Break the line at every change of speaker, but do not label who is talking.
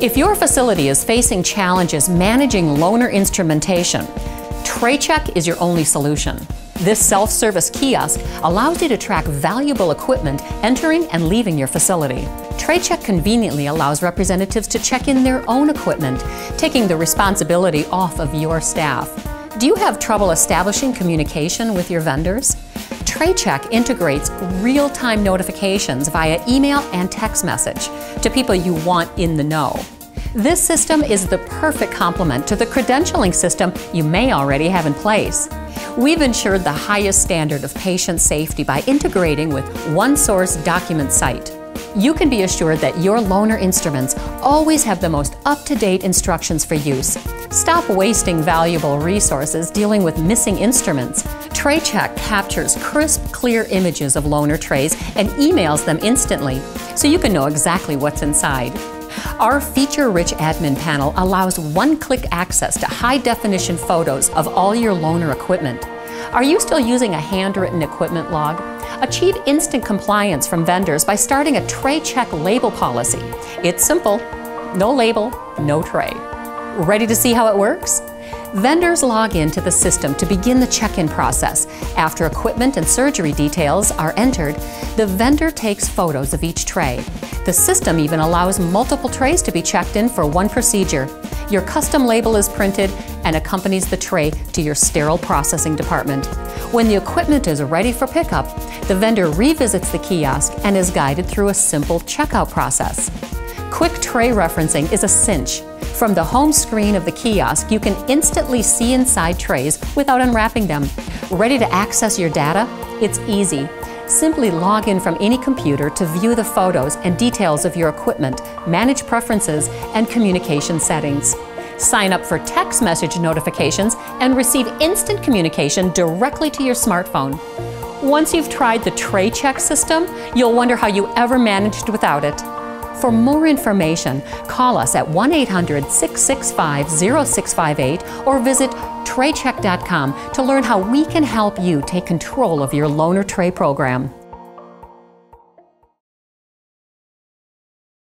If your facility is facing challenges managing loaner instrumentation, TrayCheck is your only solution. This self-service kiosk allows you to track valuable equipment entering and leaving your facility. TrayCheck conveniently allows representatives to check in their own equipment, taking the responsibility off of your staff. Do you have trouble establishing communication with your vendors? TrayCheck integrates real-time notifications via email and text message to people you want in the know. This system is the perfect complement to the credentialing system you may already have in place. We've ensured the highest standard of patient safety by integrating with OneSource document site. You can be assured that your loaner instruments always have the most up-to-date instructions for use. Stop wasting valuable resources dealing with missing instruments. TrayCheck captures crisp, clear images of loaner trays and emails them instantly, so you can know exactly what's inside. Our feature-rich admin panel allows one-click access to high-definition photos of all your loaner equipment. Are you still using a handwritten equipment log? Achieve instant compliance from vendors by starting a TrayCheck label policy. It's simple. No label, no tray. Ready to see how it works? Vendors log into the system to begin the check-in process. After equipment and surgery details are entered, the vendor takes photos of each tray. The system even allows multiple trays to be checked in for one procedure. Your custom label is printed and accompanies the tray to your sterile processing department. When the equipment is ready for pickup, the vendor revisits the kiosk and is guided through a simple checkout process. Quick tray referencing is a cinch. From the home screen of the kiosk, you can instantly see inside trays without unwrapping them. Ready to access your data? It's easy. Simply log in from any computer to view the photos and details of your equipment, manage preferences and communication settings. Sign up for text message notifications and receive instant communication directly to your smartphone. Once you've tried the TrayCheck system, you'll wonder how you ever managed without it. For more information, call us at 1-800-665-0658 or visit TrayCheck.com to learn how we can help you take control of your loaner tray program.